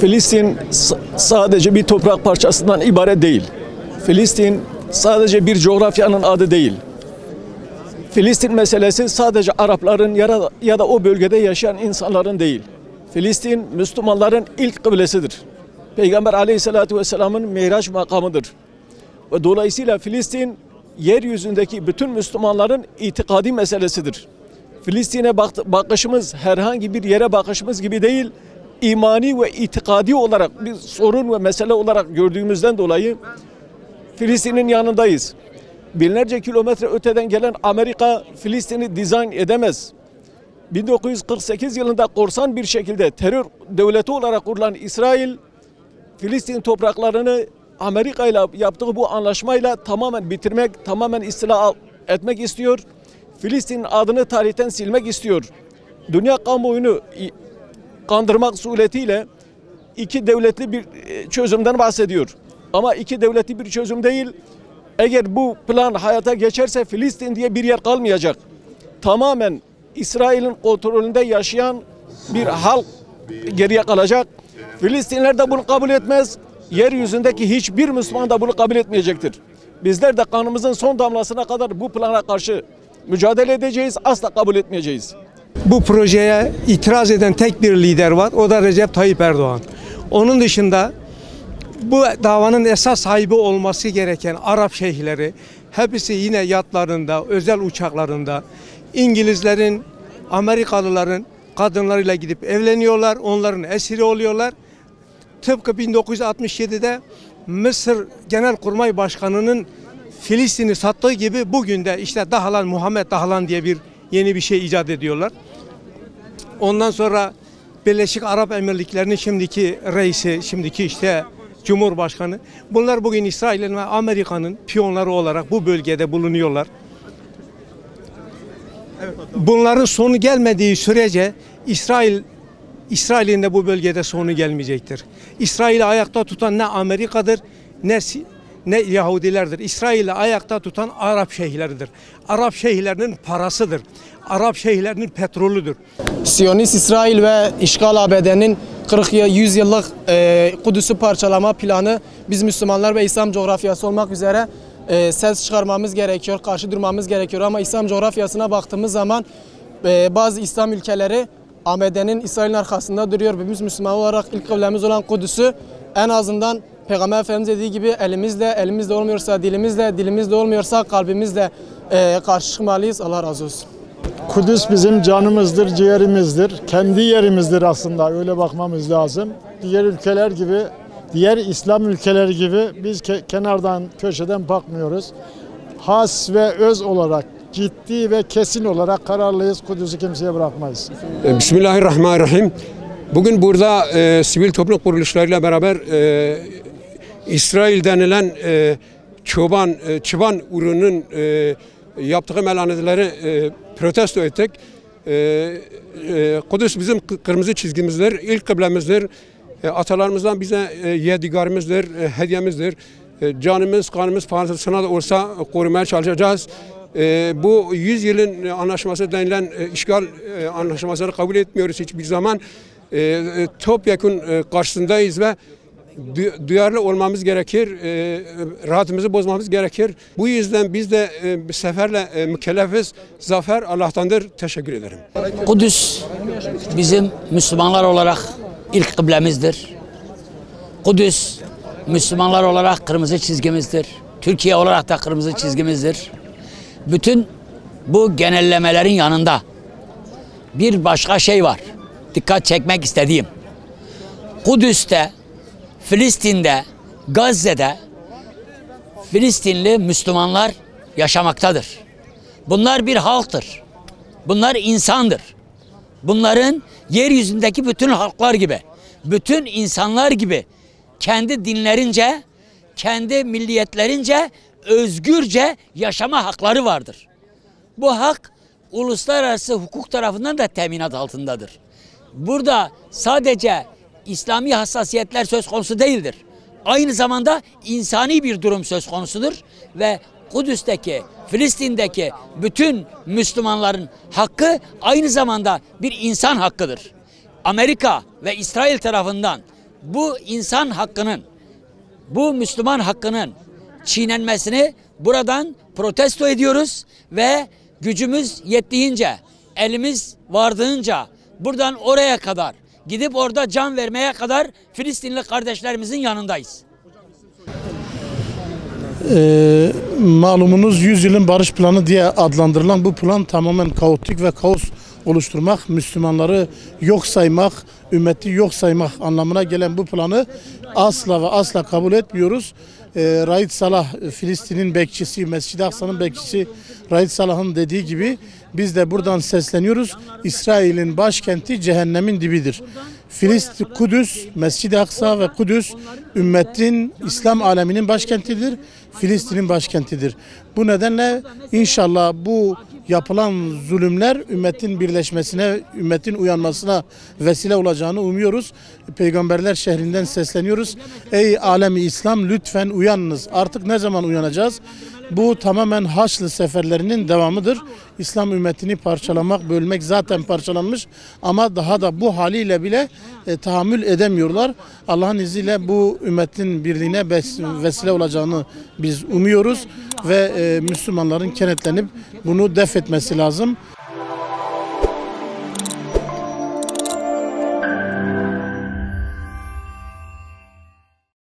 Filistin sadece bir toprak parçasından ibaret değil. Filistin sadece bir coğrafyanın adı değil. Filistin meselesi sadece Arapların ya da o bölgede yaşayan insanların değil. Filistin Müslümanların ilk kıblesidir. Peygamber Aleyhisselatü Vesselam'ın Miraç makamıdır. Ve dolayısıyla Filistin yeryüzündeki bütün Müslümanların itikadi meselesidir. Filistin'e bakışımız herhangi bir yere bakışımız gibi değil, imani ve itikadi olarak bir sorun ve mesele olarak gördüğümüzden dolayı Filistin'in yanındayız. Binlerce kilometre öteden gelen Amerika Filistin'i dizayn edemez. 1948 yılında korsan bir şekilde terör devleti olarak kurulan İsrail, Filistin topraklarını Amerika ile yaptığı bu anlaşmayla tamamen bitirmek, tamamen istila etmek istiyor. Filistin'in adını tarihten silmek istiyor. Dünya kamuoyunu kandırmak suretiyle iki devletli bir çözümden bahsediyor. Ama iki devletli bir çözüm değil. Eğer bu plan hayata geçerse Filistin diye bir yer kalmayacak. Tamamen İsrail'in kontrolünde yaşayan bir halk geriye kalacak. Filistinler de bunu kabul etmez. Yeryüzündeki hiçbir Müslüman da bunu kabul etmeyecektir. Bizler de kanımızın son damlasına kadar bu plana karşı mücadele edeceğiz, asla kabul etmeyeceğiz. Bu projeye itiraz eden tek bir lider var, o da Recep Tayyip Erdoğan. Onun dışında bu davanın esas sahibi olması gereken Arap şeyhleri hepsi yine yatlarında, özel uçaklarında İngilizlerin, Amerikalıların kadınlarıyla gidip evleniyorlar, onların esiri oluyorlar. Tıpkı 1967'de Mısır Genelkurmay Başkanı'nın Filistin'i sattığı gibi bugün de işte Dahlan, Muhammed Dahlan diye yeni bir şey icat ediyorlar. Ondan sonra Birleşik Arap Emirlikleri'nin şimdiki reisi, şimdiki işte Cumhurbaşkanı. Bunlar bugün İsrail'in ve Amerika'nın piyonları olarak bu bölgede bulunuyorlar. Bunların sonu gelmediği sürece İsrail'in de bu bölgede sonu gelmeyecektir. İsrail'i ayakta tutan ne Amerika'dır ne Yahudilerdir. İsrail'i ayakta tutan Arap şeyhleridir. Arap şeyhlerinin parasıdır. Arap şeyhlerinin petrolüdür. Siyonist İsrail ve işgal ABD'nin 100 yıllık Kudüs'ü parçalama planı biz Müslümanlar ve İslam coğrafyası olmak üzere ses çıkarmamız gerekiyor, karşı durmamız gerekiyor. Ama İslam coğrafyasına baktığımız zaman bazı İslam ülkeleri ABD'nin İsrail'in arkasında duruyor. Biz Müslüman olarak ilk kıblemiz olan Kudüs'ü en azından Peygamber Efendimiz dediği gibi elimizde olmuyorsa dilimizde olmuyorsa kalbimizle karşı çıkmalıyız. Allah razı olsun. Kudüs bizim canımızdır, ciğerimizdir. Kendi yerimizdir aslında, öyle bakmamız lazım. Diğer ülkeler gibi, diğer İslam ülkeleri gibi biz kenardan, köşeden bakmıyoruz. Has ve öz olarak, ciddi ve kesin olarak kararlıyız. Kudüs'ü kimseye bırakmayız. Bismillahirrahmanirrahim. Bugün burada sivil toplum kuruluşlarıyla beraber İsrail denilen çıban ürünün yaptığı melaneleri protesto ettik. Kudüs bizim kırmızı çizgimizdir, ilk kıblemizdir. Atalarımızdan bize yadigarımızdır, hediyemizdir. Canımız, kanımız pahasına da olsa korumaya çalışacağız. Bu 100 yılın anlaşması denilen işgal anlaşmasını kabul etmiyoruz hiçbir zaman. Topyekun karşısındayız ve duyarlı olmamız gerekir, rahatımızı bozmamız gerekir. Bu yüzden biz de seferle mükellefiz. Zafer Allah'tandır. Teşekkür ederim. Kudüs bizim Müslümanlar olarak ilk kıblemizdir. Kudüs Müslümanlar olarak kırmızı çizgimizdir. Türkiye olarak da kırmızı çizgimizdir. Bütün bu genellemelerin yanında bir başka şey var. Dikkat çekmek istediğim. Kudüs'te, Filistin'de, Gazze'de Filistinli Müslümanlar yaşamaktadır. Bunlar bir halktır. Bunlar insandır. Bunların yeryüzündeki bütün halklar gibi, bütün insanlar gibi kendi dinlerince, kendi milliyetlerince özgürce yaşama hakları vardır. Bu hak uluslararası hukuk tarafından da teminat altındadır. Burada sadece İslami hassasiyetler söz konusu değildir. Aynı zamanda insani bir durum söz konusudur ve Kudüs'teki, Filistin'deki bütün Müslümanların hakkı aynı zamanda bir insan hakkıdır. Amerika ve İsrail tarafından bu insan hakkının, bu Müslüman hakkının çiğnenmesini buradan protesto ediyoruz ve gücümüz yettiğince, elimiz vardığınca buradan oraya kadar gidip orada can vermeye kadar Filistinli kardeşlerimizin yanındayız. Malumunuz 100 yılın barış planı diye adlandırılan bu plan tamamen kaotik ve kaos oluşturmak, Müslümanları yok saymak, ümmeti yok saymak anlamına gelen bu planı asla ve asla kabul etmiyoruz. Raid Salah, Filistin'in bekçisi, Mescid-i Aksa'nın bekçisi Raid Salah'ın dediği gibi biz de buradan sesleniyoruz. İsrail'in başkenti cehennemin dibidir. Filistin, Kudüs, Mescid-i Aksa ve Kudüs ümmetin, İslam aleminin başkentidir. Filistin'in başkentidir. Bu nedenle inşallah bu yapılan zulümler ümmetin birleşmesine, ümmetin uyanmasına vesile olacağını umuyoruz. Peygamberler şehrinden sesleniyoruz. Ey alemi İslam, lütfen uyanınız. Artık ne zaman uyanacağız? Bu tamamen Haçlı seferlerinin devamıdır. İslam ümmetini parçalamak, bölmek zaten parçalanmış ama daha da bu haliyle bile tahammül edemiyorlar. Allah'ın izniyle bu ümmetin birliğine vesile olacağını biz umuyoruz ve Müslümanların kenetlenip bunu def etmesi lazım.